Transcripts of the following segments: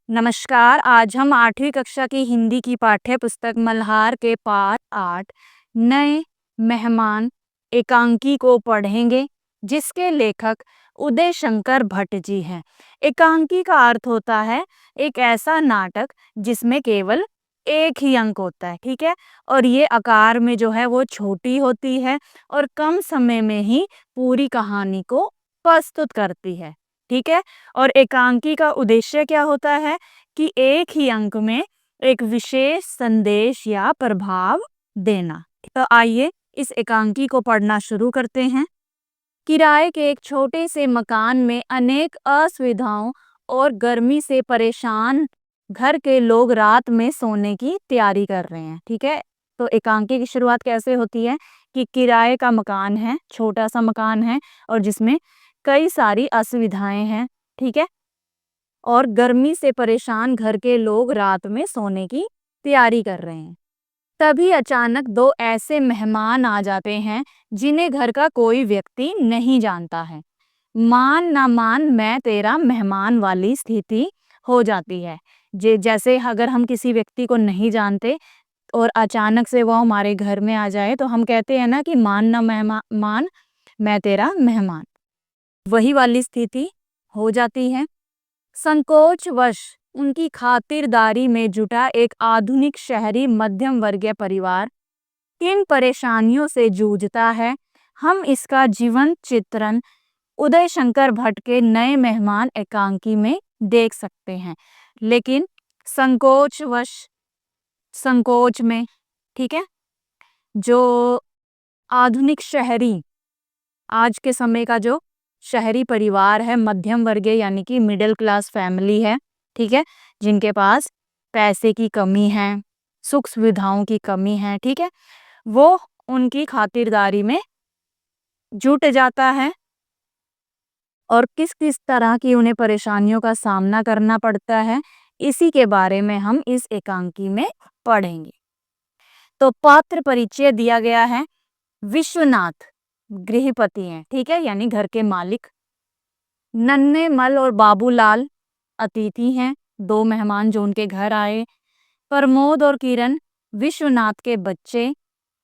नमस्कार। आज हम 8वीं कक्षा की हिंदी की पाठ्य पुस्तक मल्हार के पाठ 8 नए मेहमान एकांकी को पढ़ेंगे, जिसके लेखक उदय शंकर भट्ट जी हैं। एकांकी का अर्थ होता है एक ऐसा नाटक जिसमें केवल एक ही अंक होता है, ठीक है। और ये आकार में जो है वो छोटी होती है और कम समय में ही पूरी कहानी को प्रस्तुत करती है, ठीक है। और एकांकी का उद्देश्य क्या होता है कि एक ही अंक में एक विशेष संदेश या प्रभाव देना। तो आइए इस एकांकी को पढ़ना शुरू करते हैं। किराए के एक छोटे से मकान में अनेक असुविधाओं और गर्मी से परेशान घर के लोग रात में सोने की तैयारी कर रहे हैं, ठीक है। तो एकांकी की शुरुआत कैसे होती है कि किराए का मकान है, छोटा सा मकान है और जिसमें कई सारी असुविधाएं हैं, ठीक है। और गर्मी से परेशान घर के लोग रात में सोने की तैयारी कर रहे हैं। तभी अचानक दो ऐसे मेहमान आ जाते हैं जिन्हें घर का कोई व्यक्ति नहीं जानता है। मान ना मान मैं तेरा मेहमान वाली स्थिति हो जाती है। जैसे अगर हम किसी व्यक्ति को नहीं जानते और अचानक से वो हमारे घर में आ जाए तो हम कहते हैं ना कि मान ना मान मैं तेरा मेहमान, वही वाली स्थिति हो जाती है। संकोचवश उनकी खातिरदारी में जुटा एक आधुनिक शहरी मध्यम वर्गीय परिवार किन परेशानियों से जूझता है, हम इसका जीवंत चित्रण उदय शंकर भट्ट के नए मेहमान एकांकी में देख सकते हैं। लेकिन संकोचवश, संकोच में, ठीक है, जो आधुनिक शहरी, आज के समय का जो शहरी परिवार है, मध्यम वर्गीय यानी कि मिडिल क्लास फैमिली है, ठीक है, जिनके पास पैसे की कमी है, सुख सुविधाओं की कमी है, ठीक है, वो उनकी खातिरदारी में जुट जाता है। और किस किस तरह की उन्हें परेशानियों का सामना करना पड़ता है, इसी के बारे में हम इस एकांकी में पढ़ेंगे। तो पात्र परिचय दिया गया है। विश्वनाथ गृहपति हैं, ठीक है, यानी घर के मालिक। नन्हे मल और बाबूलाल अतिथि हैं, दो मेहमान जो उनके घर आए। प्रमोद और किरण विश्वनाथ के बच्चे।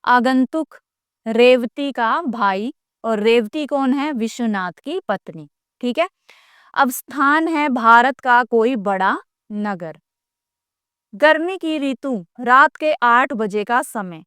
आगंतुक रेवती का भाई, और रेवती कौन है? विश्वनाथ की पत्नी, ठीक है। अब स्थान है भारत का कोई बड़ा नगर। गर्मी की ऋतु, रात के 8 बजे का समय।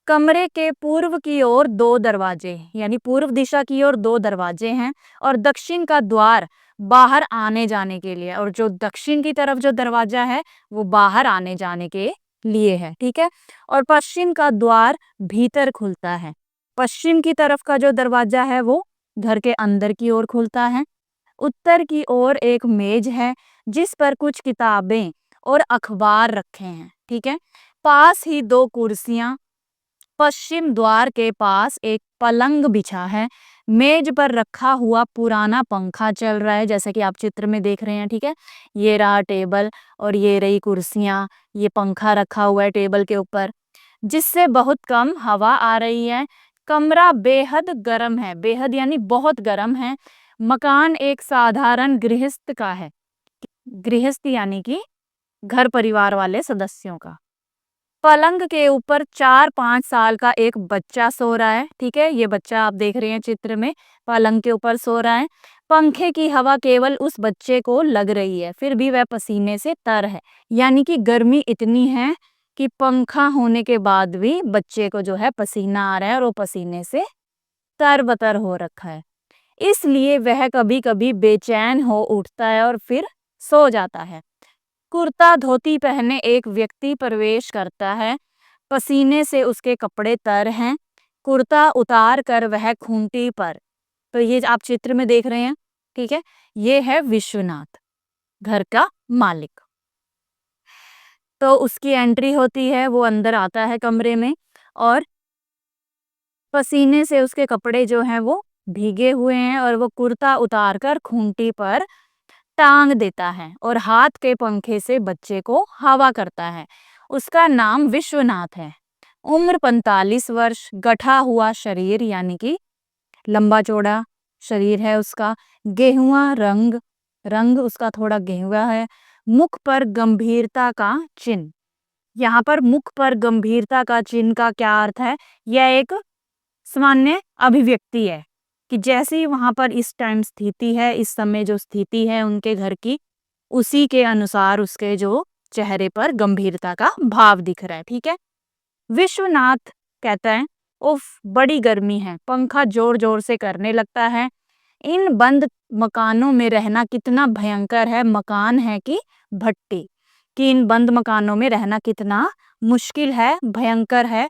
कमरे के पूर्व की ओर दो दरवाजे, यानी पूर्व दिशा की ओर दो दरवाजे हैं और दक्षिण का द्वार बाहर आने जाने के लिए, और जो दक्षिण की तरफ जो दरवाजा है वो बाहर आने जाने के लिए है, ठीक है। और पश्चिम का द्वार भीतर खुलता है। पश्चिम की तरफ का जो दरवाजा है वो घर के अंदर की ओर खुलता है। उत्तर की ओर एक मेज है जिस पर कुछ किताबें और अखबार रखे हैं, ठीक है। पास ही दो कुर्सियां। पश्चिम द्वार के पास एक पलंग बिछा है। मेज पर रखा हुआ पुराना पंखा चल रहा है, जैसे कि आप चित्र में देख रहे हैं, ठीक है। ये रहा टेबल और ये रही कुर्सियां, ये पंखा रखा हुआ है टेबल के ऊपर, जिससे बहुत कम हवा आ रही है। कमरा बेहद गर्म है, बेहद यानी बहुत गर्म है। मकान एक साधारण गृहस्थ का है। गृहस्थ यानी कि घर परिवार वाले सदस्यों का। पलंग के ऊपर 4-5 साल का एक बच्चा सो रहा है, ठीक है। ये बच्चा आप देख रहे हैं चित्र में, पलंग के ऊपर सो रहा है। पंखे की हवा केवल उस बच्चे को लग रही है, फिर भी वह पसीने से तर है। यानी कि गर्मी इतनी है कि पंखा होने के बाद भी बच्चे को जो है पसीना आ रहा है और वो पसीने से तरबतर हो रखा है। इसलिए वह कभी कभी बेचैन हो उठता है और फिर सो जाता है। कुर्ता धोती पहने एक व्यक्ति प्रवेश करता है। पसीने से उसके कपड़े तर हैं। कुर्ता उतार कर वह खूंटी पर, तो ये आप चित्र में देख रहे हैं, ठीक है, ये है विश्वनाथ, घर का मालिक। तो उसकी एंट्री होती है, वो अंदर आता है कमरे में और पसीने से उसके कपड़े जो हैं वो भीगे हुए हैं और वो कुर्ता उतार कर खूंटी पर टांग देता है और हाथ के पंखे से बच्चे को हवा करता है। उसका नाम विश्वनाथ है। उम्र 45 वर्ष, गठा हुआ शरीर यानी कि लंबा चौड़ा शरीर है उसका। गेहुआ रंग, रंग उसका थोड़ा गेहुआ है। मुख पर गंभीरता का चिन्ह। यहाँ पर मुख पर गंभीरता का चिन्ह का क्या अर्थ है? यह एक सामान्य अभिव्यक्ति है कि जैसे ही वहां पर इस टाइम स्थिति है, इस समय जो स्थिति है उनके घर की, उसी के अनुसार उसके जो चेहरे पर गंभीरता का भाव दिख रहा है। ठीक है। विश्वनाथ कहता है, उफ बड़ी गर्मी है, पंखा जोर जोर से करने लगता है। इन बंद मकानों में रहना कितना भयंकर है, मकान है कि भट्टी, कि इन बंद मकानों में रहना कितना मुश्किल है, भयंकर है,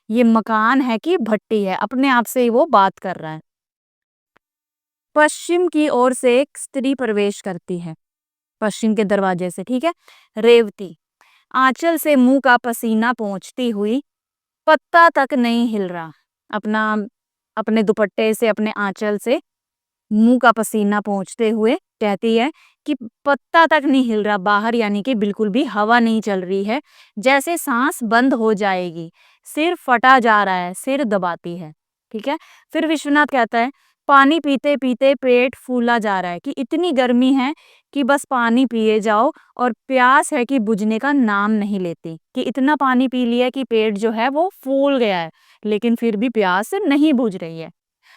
ये मकान है कि भट्टी है, अपने आप से ही वो बात कर रहा है। पश्चिम की ओर से एक स्त्री प्रवेश करती है, पश्चिम के दरवाजे से। ठीक है। रेवती आंचल से मुंह का पसीना पोंछती हुई, पत्ता तक नहीं हिल रहा, अपना अपने दुपट्टे से, अपने आंचल से मुंह का पसीना पोंछते हुए कहती है कि पत्ता तक नहीं हिल रहा बाहर, यानी कि बिल्कुल भी हवा नहीं चल रही है, जैसे सांस बंद हो जाएगी, सिर फटा जा रहा है, सिर दबाती है। ठीक है। फिर विश्वनाथ कहता है, पानी पीते पीते पेट फूला जा रहा है, कि इतनी गर्मी है कि बस पानी पिए जाओ, और प्यास है कि बुझने का नाम नहीं लेती, कि इतना पानी पी लिया कि पेट जो है वो फूल गया है, लेकिन फिर भी प्यास नहीं बुझ रही है।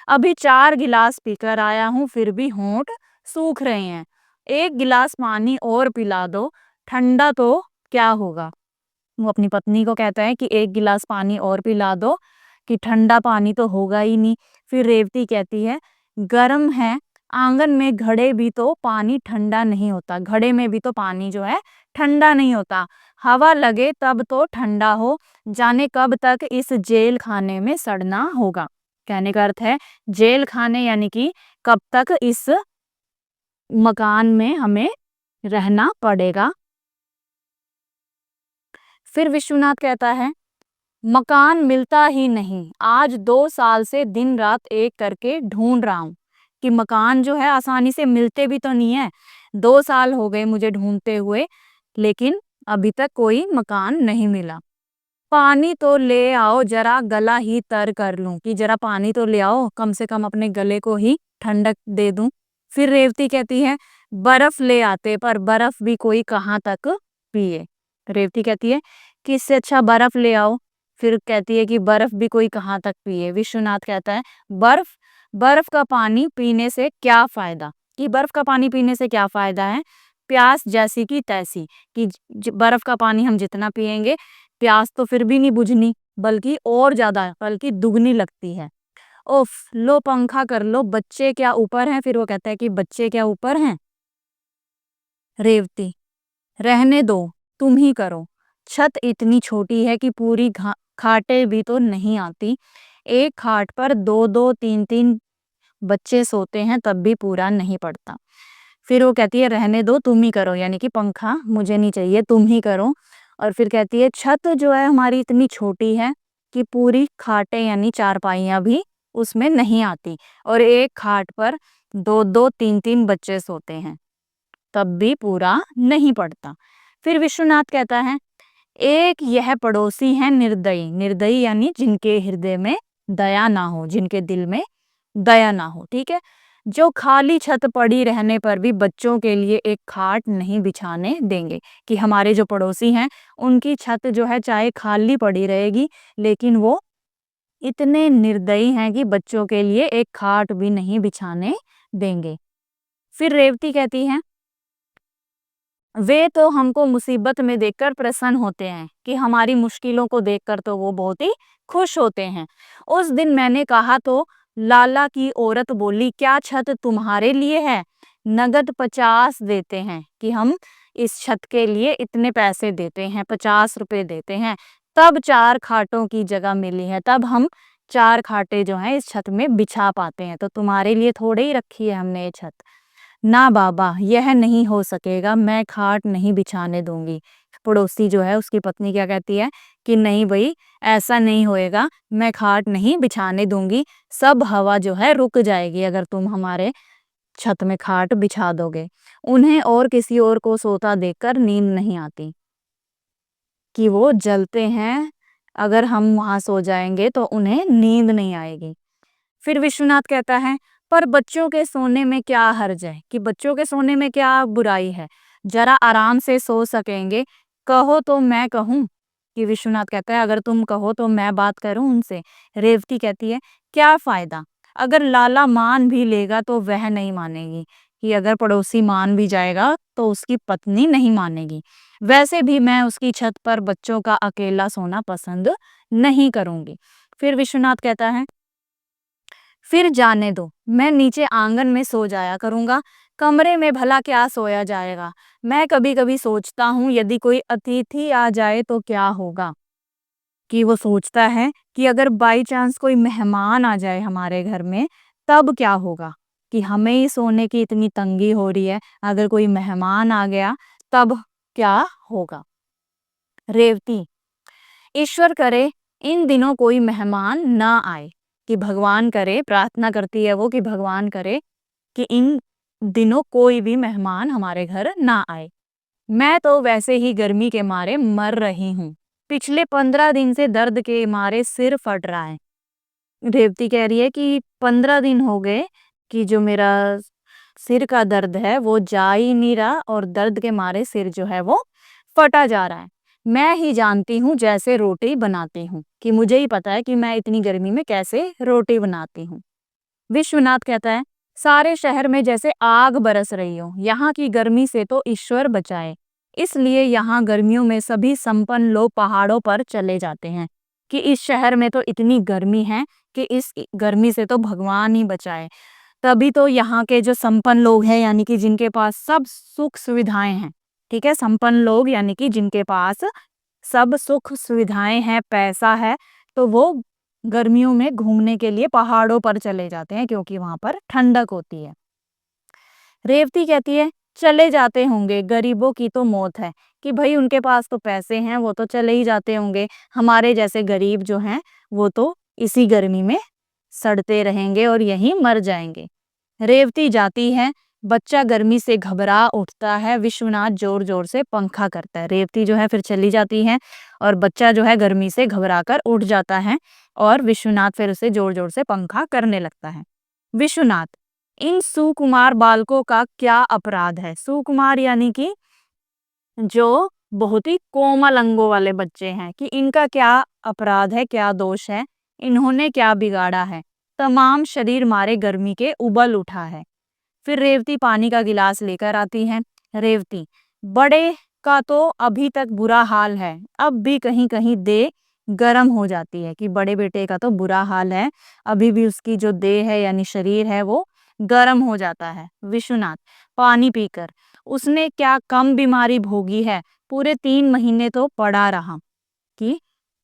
अभी 4 गिलास पीकर आया हूँ, फिर भी होंठ सूख रहे हैं, 1 गिलास पानी और पिला दो, ठंडा तो क्या होगा। वो अपनी पत्नी को कहता है कि 1 गिलास पानी और पिला दो, कि ठंडा पानी तो होगा ही नहीं। फिर रेवती कहती है, गर्म है, आंगन में घड़े भी तो पानी ठंडा नहीं होता, घड़े में भी तो पानी जो है ठंडा नहीं होता, हवा लगे तब तो ठंडा हो, जाने कब तक इस जेल खाने में सड़ना होगा। कहने का अर्थ है जेल खाने, यानी कि कब तक इस मकान में हमें रहना पड़ेगा। फिर विश्वनाथ कहता है, मकान मिलता ही नहीं, आज 2 साल से दिन रात एक करके ढूंढ रहा हूँ, कि मकान जो है आसानी से मिलते भी तो नहीं है, 2 साल हो गए मुझे ढूंढते हुए, लेकिन अभी तक कोई मकान नहीं मिला। पानी तो ले आओ, जरा गला ही तर कर लूं, कि जरा पानी तो ले आओ, कम से कम अपने गले को ही ठंडक दे दूं। फिर रेवती कहती है, बर्फ ले आते, पर बर्फ भी कोई कहाँ तक पिए। रेवती कहती है कि इससे अच्छा बर्फ ले आओ। फिर कहती है कि बर्फ भी कोई कहाँ तक पिए। विश्वनाथ कहता है, बर्फ बर्फ का पानी पीने से क्या फायदा, कि बर्फ का पानी पीने से क्या फायदा है, प्यास जैसी की तैसी, कि बर्फ का पानी हम जितना पिएंगे प्यास तो फिर भी नहीं बुझनी, बल्कि और ज्यादा, बल्कि दुगनी लगती है। उफ लो पंखा कर लो, बच्चे क्या ऊपर हैं। फिर वो कहता है कि बच्चे क्या ऊपर हैं। रेवती, रहने दो, तुम ही करो, छत इतनी छोटी है कि पूरी खाटे भी तो नहीं आती, एक खाट पर 2-2 3-3 बच्चे सोते हैं, तब भी पूरा नहीं पड़ता। फिर वो कहती है, रहने दो, तुम ही करो, यानी कि पंखा मुझे नहीं चाहिए, तुम ही करो। और फिर कहती है, छत जो है हमारी इतनी छोटी है कि पूरी खाटें यानी चारपाइयाँ भी उसमें नहीं आती, और एक खाट पर 2-2 3-3 बच्चे सोते हैं, तब भी पूरा नहीं पड़ता। फिर विश्वनाथ कहता है, एक यह पड़ोसी है निर्दयी, निर्दयी यानी जिनके हृदय में दया ना हो, जिनके दिल में दया ना हो। ठीक है। जो खाली छत पड़ी रहने पर भी बच्चों के लिए एक खाट नहीं बिछाने देंगे, कि हमारे जो पड़ोसी हैं उनकी छत जो है चाहे खाली पड़ी रहेगी, लेकिन वो इतने निर्दयी हैं कि बच्चों के लिए एक खाट भी नहीं बिछाने देंगे। फिर रेवती कहती है, वे तो हमको मुसीबत में देखकर प्रसन्न होते हैं, कि हमारी मुश्किलों को देखकर तो वो बहुत ही खुश होते हैं। उस दिन मैंने कहा तो लाला की औरत बोली, क्या छत तुम्हारे लिए है, नगद 50 देते हैं, कि हम इस छत के लिए इतने पैसे देते हैं, 50 रुपए देते हैं, तब 4 खाटों की जगह मिली है, तब हम 4 खाटे जो हैं इस छत में बिछा पाते हैं, तो तुम्हारे लिए थोड़े ही रखी है हमने ये छत। ना बाबा, यह नहीं हो सकेगा, मैं खाट नहीं बिछाने दूंगी। पड़ोसी जो है उसकी पत्नी क्या कहती है कि नहीं भाई, ऐसा नहीं होएगा, मैं खाट नहीं बिछाने दूंगी, सब हवा जो है रुक जाएगी अगर तुम हमारे छत में खाट बिछा दोगे। उन्हें और किसी और को सोता देखकर नींद नहीं आती, कि वो जलते हैं, अगर हम वहां सो जाएंगे तो उन्हें नींद नहीं आएगी। फिर विश्वनाथ कहता है, पर बच्चों के सोने में क्या हर्ज है, कि बच्चों के सोने में क्या बुराई है, जरा आराम से सो सकेंगे, कहो तो मैं कहूँ। कि विश्वनाथ कहता है अगर तुम कहो तो मैं बात करूं उनसे। रेवती कहती है क्या फायदा, अगर लाला मान भी लेगा तो वह नहीं मानेगी, कि अगर पड़ोसी मान भी जाएगा तो उसकी पत्नी नहीं मानेगी। वैसे भी मैं उसकी छत पर बच्चों का अकेला सोना पसंद नहीं करूंगी। फिर विश्वनाथ कहता है फिर जाने दो, मैं नीचे आंगन में सो जाया करूंगा, कमरे में भला क्या सोया जाएगा। मैं कभी कभी सोचता हूँ यदि कोई अतिथि आ जाए तो क्या होगा। कि वो सोचता है कि अगर बाई चांस कोई मेहमान आ जाए हमारे घर में तब क्या होगा, कि हमें ही सोने की इतनी तंगी हो रही है, अगर कोई मेहमान आ गया तब क्या होगा। रेवती ईश्वर करे इन दिनों कोई मेहमान ना आए, कि भगवान करे, प्रार्थना करती है वो कि भगवान करे कि इन दिनों कोई भी मेहमान हमारे घर ना आए। मैं तो वैसे ही गर्मी के मारे मर रही हूँ, पिछले 15 दिन से दर्द के मारे सिर फट रहा है। रेवती कह रही है कि 15 दिन हो गए कि जो मेरा सिर का दर्द है वो जा ही नहीं रहा, और दर्द के मारे सिर जो है वो फटा जा रहा है। मैं ही जानती हूँ जैसे रोटी बनाती हूँ, कि मुझे ही पता है कि मैं इतनी गर्मी में कैसे रोटी बनाती हूँ। विश्वनाथ कहता है सारे शहर में जैसे आग बरस रही हो, यहाँ की गर्मी से तो ईश्वर बचाए। इसलिए यहाँ गर्मियों में सभी संपन्न लोग पहाड़ों पर चले जाते हैं, कि इस शहर में तो इतनी गर्मी है कि इस गर्मी से तो भगवान ही बचाए। तभी तो यहाँ के जो संपन्न लोग हैं, यानी कि जिनके पास सब सुख सुविधाएं हैं, ठीक है, संपन्न लोग यानी कि जिनके पास सब सुख सुविधाएं हैं, पैसा है, तो वो गर्मियों में घूमने के लिए पहाड़ों पर चले जाते हैं क्योंकि वहां पर ठंडक होती है। रेवती कहती है चले जाते होंगे, गरीबों की तो मौत है, कि भाई उनके पास तो पैसे हैं वो तो चले ही जाते होंगे, हमारे जैसे गरीब जो हैं वो तो इसी गर्मी में सड़ते रहेंगे और यहीं मर जाएंगे। रेवती जाती है, बच्चा गर्मी से घबरा उठता है, विश्वनाथ जोर जोर से पंखा करता है। रेवती जो है फिर चली जाती है और बच्चा जो है गर्मी से घबरा कर उठ जाता है, और विश्वनाथ फिर उसे जोर जोर से पंखा करने लगता है। विश्वनाथ इन सुकुमार बालकों का क्या अपराध है। सुकुमार यानी कि जो बहुत ही कोमल अंगों वाले बच्चे हैं, कि इनका क्या अपराध है, क्या दोष है, इन्होंने क्या बिगाड़ा है, तमाम शरीर मारे गर्मी के उबल उठा है। फिर रेवती पानी का गिलास लेकर आती है। रेवती बड़े का तो अभी तक बुरा हाल है, अब भी कहीं कहीं देह गर्म हो जाती है, कि बड़े बेटे का तो बुरा हाल है, अभी भी उसकी जो देह है यानी शरीर है वो गर्म हो जाता है। विश्वनाथ पानी पीकर उसने क्या कम बीमारी भोगी है, पूरे 3 महीने तो पड़ा रहा, कि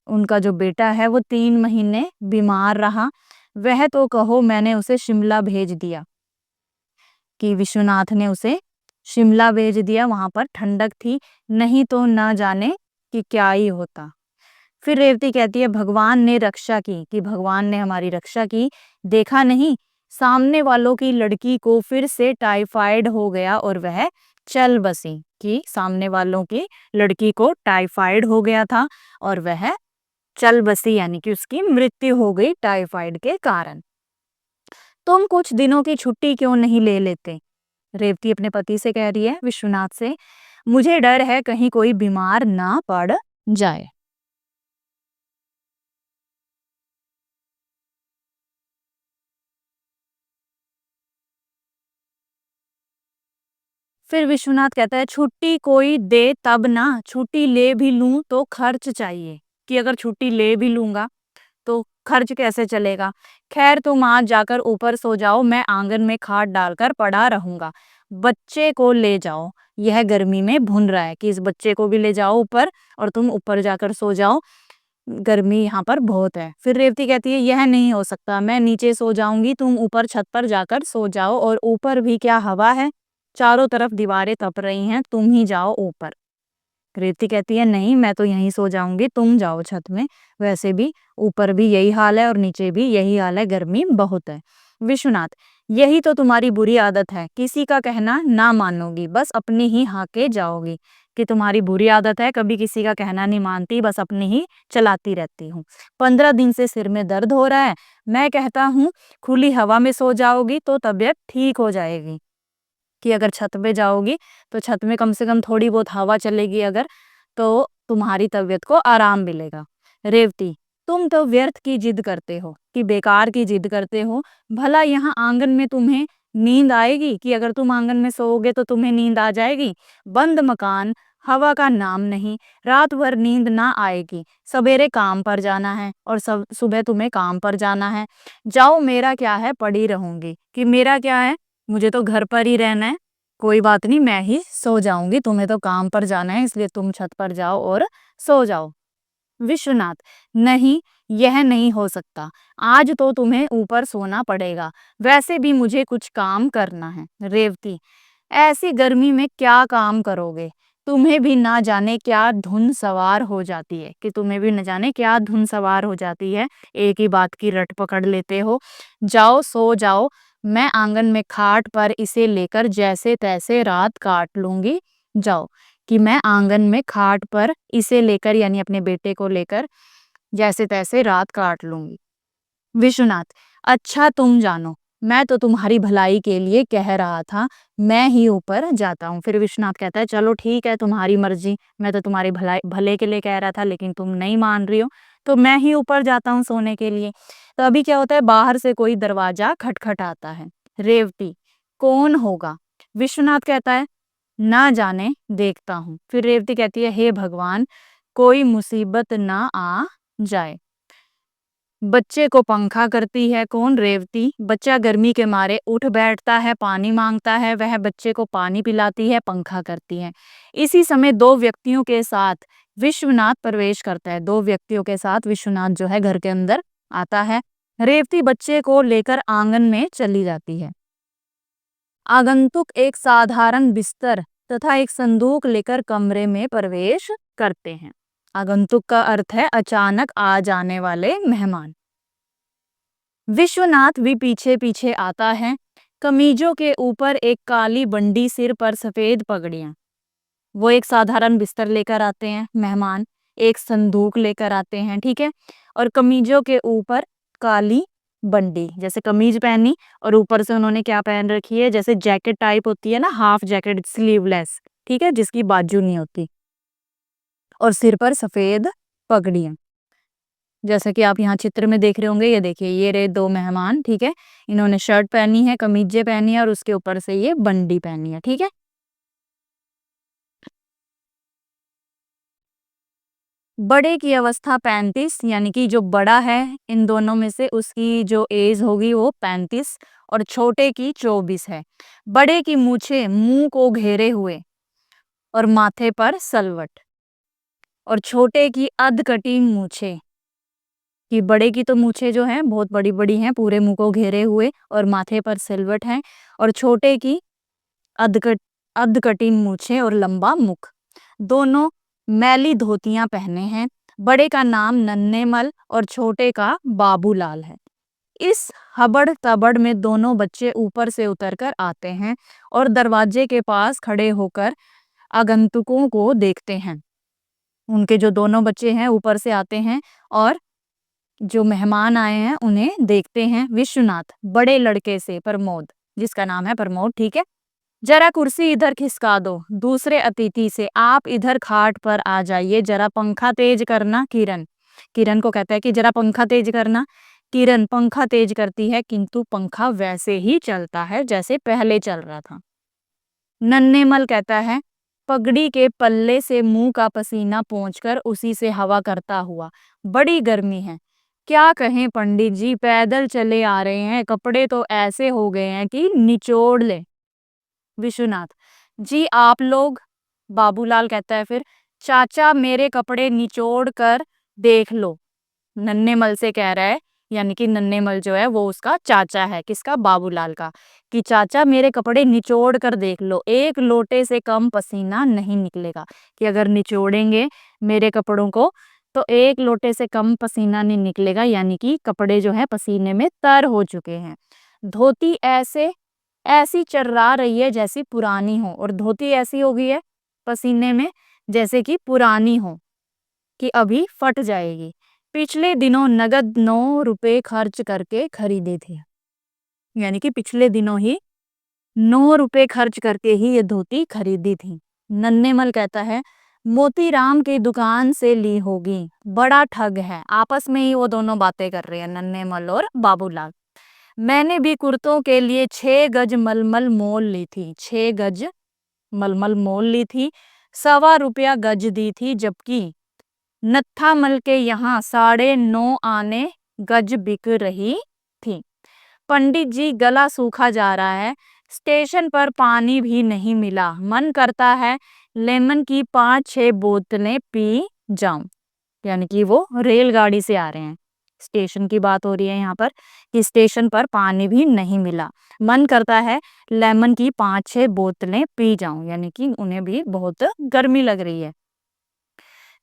उनका जो बेटा है वो 3 महीने बीमार रहा। वह तो कहो मैंने उसे शिमला भेज दिया, कि विश्वनाथ ने उसे शिमला भेज दिया, वहां पर ठंडक थी, नहीं तो ना जाने कि क्या ही होता। फिर रेवती कहती है भगवान ने रक्षा की, कि भगवान ने हमारी रक्षा की, देखा नहीं सामने वालों की लड़की को फिर से टाइफाइड हो गया और वह चल बसी, कि सामने वालों की लड़की को टाइफाइड हो गया था और वह चल बसी, यानी कि उसकी मृत्यु हो गई टाइफाइड के कारण। तुम कुछ दिनों की छुट्टी क्यों नहीं ले लेते। रेवती अपने पति से कह रही है विश्वनाथ से, मुझे डर है कहीं कोई बीमार ना पड़ जाए। फिर विश्वनाथ कहता है छुट्टी कोई दे तब ना, छुट्टी ले भी लूं तो खर्च चाहिए, कि अगर छुट्टी ले भी लूंगा तो खर्च कैसे चलेगा। खैर तुम आज जाकर ऊपर सो जाओ, मैं आंगन में खाट डालकर पड़ा रहूंगा। बच्चे को ले जाओ, यह गर्मी में भुन रहा है, कि इस बच्चे को भी ले जाओ ऊपर और तुम ऊपर जाकर सो जाओ, गर्मी यहाँ पर बहुत है। फिर रेवती कहती है यह नहीं हो सकता, मैं नीचे सो जाऊंगी, तुम ऊपर छत पर जाकर सो जाओ, और ऊपर भी क्या हवा है, चारों तरफ दीवारें तप रही हैं, तुम ही जाओ ऊपर। रेवती कहती है नहीं मैं तो यहीं सो जाऊंगी, तुम जाओ छत में, वैसे भी ऊपर भी यही हाल है और नीचे भी यही हाल है, गर्मी बहुत है। विश्वनाथ यही तो तुम्हारी बुरी आदत है, किसी का कहना ना मानोगी, बस अपनी ही हाके जाओगी, कि तुम्हारी बुरी आदत है, कभी किसी का कहना नहीं मानती, बस अपनी ही चलाती रहती हूँ। 15 दिन से सिर में दर्द हो रहा है, मैं कहता हूँ खुली हवा में सो जाओगी तो तबीयत ठीक हो जाएगी। कि अगर छत पे जाओगी तो छत में कम से कम थोड़ी बहुत हवा चलेगी अगर, तो तुम्हारी तबीयत को आराम मिलेगा। रेवती, तुम तो व्यर्थ की जिद करते हो, कि बेकार की जिद करते हो। भला यहाँ आंगन में तुम्हें नींद आएगी, कि अगर तुम आंगन में सोओगे तो तुम्हें नींद आ जाएगी। बंद मकान, हवा का नाम नहीं, रात भर नींद ना आएगी। सवेरे काम पर जाना है और सब सुबह तुम्हें काम पर जाना है। जाओ, मेरा क्या है, पड़ी रहूंगी, कि मेरा क्या है, मुझे तो घर पर ही रहना है, कोई बात नहीं, मैं ही सो जाऊंगी, तुम्हें तो काम पर जाना है, इसलिए तुम छत पर जाओ और सो जाओ। विश्वनाथ, नहीं, यह नहीं हो सकता, आज तो तुम्हें ऊपर सोना पड़ेगा, वैसे भी मुझे कुछ काम करना है। रेवती, ऐसी गर्मी में क्या काम करोगे, तुम्हें भी ना जाने क्या धुन सवार हो जाती है, कि तुम्हें भी न जाने क्या धुन सवार हो जाती है, एक ही बात की रट पकड़ लेते हो। जाओ, सो जाओ, मैं आंगन में खाट पर इसे लेकर जैसे तैसे रात काट लूंगी। जाओ, कि मैं आंगन में खाट पर इसे लेकर, यानी अपने बेटे को लेकर, जैसे तैसे रात काट लूंगी। विश्वनाथ, अच्छा तुम जानो, मैं तो तुम्हारी भलाई के लिए कह रहा था, मैं ही ऊपर जाता हूँ। फिर विश्वनाथ कहता है, चलो ठीक है, तुम्हारी मर्जी, मैं तो तुम्हारी भलाई भले के लिए कह रहा था, लेकिन तुम नहीं मान रही हो, तो मैं ही ऊपर जाता हूँ सोने के लिए। तो अभी क्या होता है, बाहर से कोई दरवाजा खटखटाता है। रेवती, कौन होगा? विश्वनाथ कहता है, ना जाने, देखता हूँ। फिर रेवती कहती है, हे भगवान, कोई मुसीबत ना आ जाए। बच्चे को पंखा करती है कौन? रेवती। बच्चा गर्मी के मारे उठ बैठता है, पानी मांगता है, वह बच्चे को पानी पिलाती है, पंखा करती है। इसी समय दो व्यक्तियों के साथ विश्वनाथ प्रवेश करता है। दो व्यक्तियों के साथ विश्वनाथ जो है घर के अंदर आता है। रेवती बच्चे को लेकर आंगन में चली जाती है। आगंतुक एक साधारण बिस्तर तथा एक संदूक लेकर कमरे में प्रवेश करते हैं। आगंतुक का अर्थ है अचानक आ जाने वाले मेहमान। विश्वनाथ भी पीछे पीछे आता है। कमीजों के ऊपर एक काली बंडी, सिर पर सफेद पगड़ियां। वो एक साधारण बिस्तर लेकर आते हैं मेहमान, एक संदूक लेकर आते हैं, ठीक है, और कमीजों के ऊपर काली बंडी, जैसे कमीज पहनी और ऊपर से उन्होंने क्या पहन रखी है, जैसे जैकेट टाइप होती है ना, हाफ जैकेट स्लीवलेस, ठीक है, जिसकी बाजू नहीं होती, और सिर पर सफेद पगड़ियां, जैसा कि आप यहाँ चित्र में देख रहे होंगे। ये देखिए, ये रहे दो मेहमान, ठीक है, इन्होंने शर्ट पहनी है, कमीजे पहनी है और उसके ऊपर से ये बंडी पहनी है, ठीक है। बड़े की अवस्था 35, यानी कि जो बड़ा है इन दोनों में से उसकी जो एज होगी वो 35, और छोटे की 24 है। बड़े की मूछें मुंह को घेरे हुए और माथे पर सलवट, और छोटे की अधकटी मूछें, कि बड़े की तो मूछें जो हैं बहुत बड़ी बड़ी हैं, पूरे मुंह को घेरे हुए और माथे पर सिलवट है, और छोटे की अधकट अधकटी मूछें और लंबा मुख। दोनों मैली धोतियां पहने हैं। बड़े का नाम नन्हेमल और छोटे का बाबूलाल है। इस हबड़ तबड़ में दोनों बच्चे ऊपर से उतरकर आते हैं और दरवाजे के पास खड़े होकर आगंतुकों को देखते हैं। उनके जो दोनों बच्चे हैं ऊपर से आते हैं और जो मेहमान आए हैं उन्हें देखते हैं। विश्वनाथ बड़े लड़के से, प्रमोद, जिसका नाम है प्रमोद, ठीक है, जरा कुर्सी इधर खिसका दो। दूसरे अतिथि से, आप इधर खाट पर आ जाइए, जरा पंखा तेज करना। किरण, किरण को कहता है कि जरा पंखा तेज करना। किरण पंखा तेज करती है, किंतु पंखा वैसे ही चलता है जैसे पहले चल रहा था। नन्हेमल कहता है, पगड़ी के पल्ले से मुंह का पसीना पोंछकर उसी से हवा करता हुआ, बड़ी गर्मी है, क्या कहें पंडित जी, पैदल चले आ रहे हैं, कपड़े तो ऐसे हो गए हैं कि निचोड़ ले। विश्वनाथ, जी आप लोग? बाबूलाल कहता है फिर, चाचा मेरे कपड़े निचोड़ कर देख लो। नन्हेमल से कह रहा है, यानी कि नन्हेमल जो है वो उसका चाचा है, किसका? बाबूलाल का, कि चाचा मेरे कपड़े निचोड़ कर देख लो, एक लोटे से कम पसीना नहीं निकलेगा, कि अगर निचोड़ेंगे मेरे कपड़ों को तो एक लोटे से कम पसीना नहीं निकलेगा, यानी कि कपड़े जो है पसीने में तर हो चुके हैं। धोती ऐसे ऐसी चर्रा रही है जैसी पुरानी हो, और धोती ऐसी हो गई है पसीने में जैसे कि पुरानी हो, कि अभी फट जाएगी। पिछले दिनों नगद 9 रुपए खर्च करके खरीदे थे, यानी कि पिछले दिनों ही ₹9 खर्च करके ही ये धोती खरीदी थी। नन्हेमल कहता है, मोतीराम की दुकान से ली होगी, बड़ा ठग है। आपस में ही वो दोनों बातें कर रहे हैं, नन्हेमल और बाबूलाल। मैंने भी कुर्तों के लिए 6 गज मलमल मोल ली थी, 6 गज मलमल मोल ली थी, ₹1.25 गज दी थी, जबकि नत्थामल के यहाँ 9.5 आने गज बिक रही थी। पंडित जी, गला सूखा जा रहा है, स्टेशन पर पानी भी नहीं मिला, मन करता है लेमन की 5-6 बोतलें पी जाऊं। यानी कि वो रेलगाड़ी से आ रहे हैं, स्टेशन की बात हो रही है यहाँ पर कि स्टेशन पर पानी भी नहीं मिला, मन करता है लेमन की 5-6 बोतलें पी जाऊं, यानी कि उन्हें भी बहुत गर्मी लग रही है।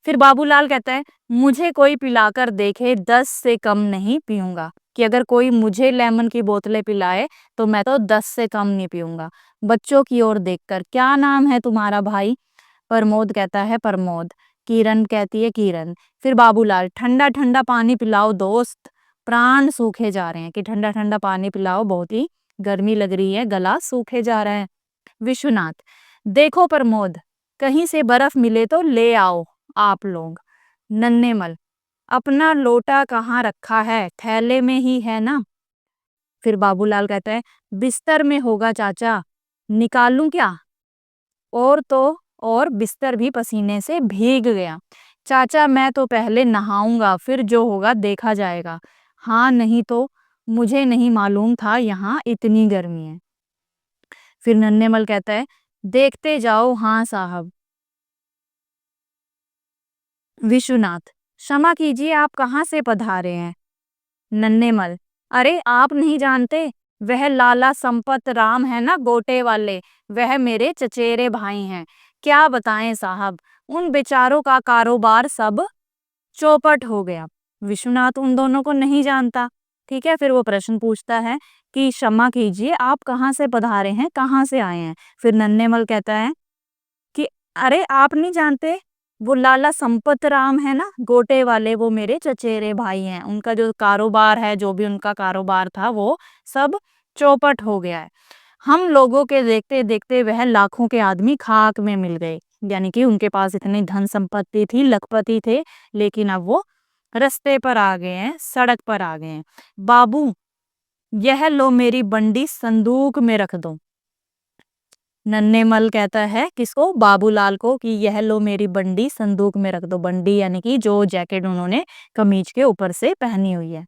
फिर बाबूलाल कहता है, मुझे कोई पिलाकर देखे, 10 से कम नहीं पीऊंगा। कि अगर कोई मुझे लेमन की बोतलें पिलाए तो मैं तो 10 से कम नहीं पीऊंगा। बच्चों की ओर देखकर, क्या नाम है तुम्हारा भाई? प्रमोद कहता है, प्रमोद। किरण कहती है, किरण। फिर बाबूलाल, ठंडा ठंडा पानी पिलाओ दोस्त, प्राण सूखे जा रहे हैं। कि ठंडा ठंडा पानी पिलाओ, बहुत ही गर्मी लग रही है, गला सूखे जा रहा है। विश्वनाथ, देखो प्रमोद, कहीं से बर्फ मिले तो ले आओ आप लोग। नन्हेमल, अपना लोटा कहाँ रखा है? थैले में ही है ना? फिर बाबूलाल कहता है, बिस्तर में होगा चाचा, निकालूं क्या? और तो और बिस्तर भी पसीने से भीग गया। चाचा, मैं तो पहले नहाऊंगा, फिर जो होगा देखा जाएगा। हाँ, नहीं तो मुझे नहीं मालूम था यहाँ इतनी गर्मी है। फिर नन्हेमल कहता है, देखते जाओ। हाँ साहब। विश्वनाथ, क्षमा कीजिए, आप कहाँ से पधारे हैं? नन्हेमल, अरे आप नहीं जानते, वह लाला संपत राम है ना, गोटे वाले, वह मेरे चचेरे भाई हैं। क्या बताएं साहब, उन बेचारों का कारोबार सब चौपट हो गया। विश्वनाथ उन दोनों को नहीं जानता। ठीक है, फिर वो प्रश्न पूछता है कि क्षमा कीजिए, आप कहाँ से पधारे हैं, कहाँ से आए हैं? फिर नन्हेमल कहता है कि अरे आप नहीं जानते, वो लाला संपत राम है ना, गोटे वाले, वो मेरे चचेरे भाई हैं। उनका जो कारोबार है, जो भी उनका कारोबार था, वो सब चौपट हो गया है। हम लोगों के देखते देखते वह लाखों के आदमी खाक में मिल गए। यानी कि उनके पास इतनी धन संपत्ति थी, लखपति थे, लेकिन अब वो रास्ते पर आ गए हैं, सड़क पर आ गए हैं। बाबू, यह लो मेरी बंडी, संदूक में रख दो। नन्हेमल कहता है किसको? बाबूलाल को, कि यह लो मेरी बंडी, संदूक में रख दो। बंडी यानी कि जो जैकेट उन्होंने कमीज के ऊपर से पहनी हुई है।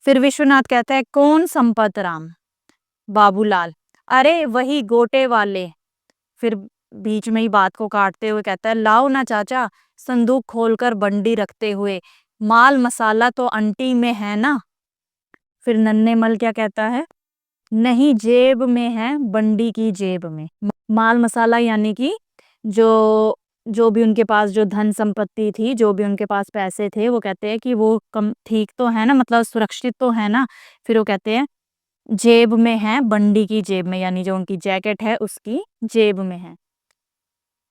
फिर विश्वनाथ कहता है, कौन संपत राम? बाबूलाल, अरे वही गोटे वाले। फिर बीच में ही बात को काटते हुए कहता है, लाओ ना चाचा, संदूक खोलकर बंडी रखते हुए, माल मसाला तो अंटी में है ना? फिर नन्हेमल क्या कहता है? नहीं, जेब में है, बंडी की जेब में। माल मसाला यानी कि जो जो भी उनके पास जो धन संपत्ति थी, जो भी उनके पास पैसे थे, वो कहते हैं कि वो कम ठीक तो है ना, मतलब सुरक्षित तो है ना? फिर वो कहते हैं जेब में है, बंडी की जेब में, यानी जो उनकी जैकेट है उसकी जेब में है।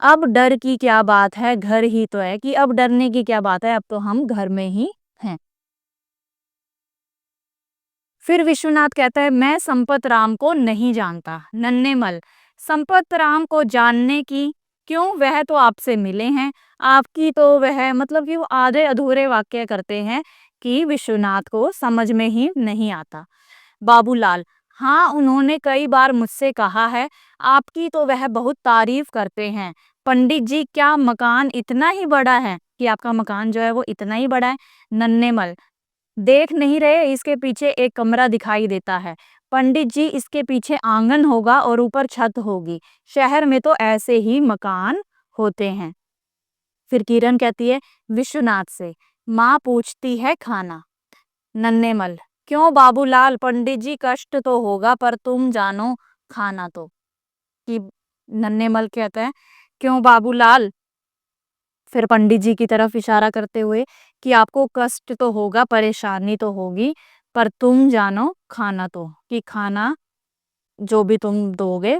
अब डर की क्या बात है, घर ही तो है। कि अब डरने की क्या बात है, अब तो हम घर में ही हैं। फिर विश्वनाथ कहता है, मैं संपत राम को नहीं जानता। नन्हेमल, संपत राम को जानने की क्यों, वह तो आपसे मिले हैं। आपकी तो वह, मतलब कि वो आधे अधूरे वाक्य करते हैं कि विश्वनाथ को समझ में ही नहीं आता। बाबूलाल, हाँ, उन्होंने कई बार मुझसे कहा है, आपकी तो वह बहुत तारीफ करते हैं। पंडित जी, क्या मकान इतना ही बड़ा है? कि आपका मकान जो है वो इतना ही बड़ा है? नन्हेमल, देख नहीं रहे, इसके पीछे एक कमरा दिखाई देता है। पंडित जी, इसके पीछे आंगन होगा और ऊपर छत होगी। शहर में तो ऐसे ही मकान होते हैं। फिर किरण कहती है विश्वनाथ से, माँ पूछती है खाना। नन्हेमल, क्यों बाबूलाल, पंडित जी, कष्ट तो होगा, पर तुम जानो खाना तो। कि नन्हेमल कहता है, क्यों बाबूलाल? फिर पंडित जी की तरफ इशारा करते हुए कि आपको कष्ट तो होगा, परेशानी तो होगी, पर तुम जानो खाना तो। कि खाना जो भी तुम दोगे।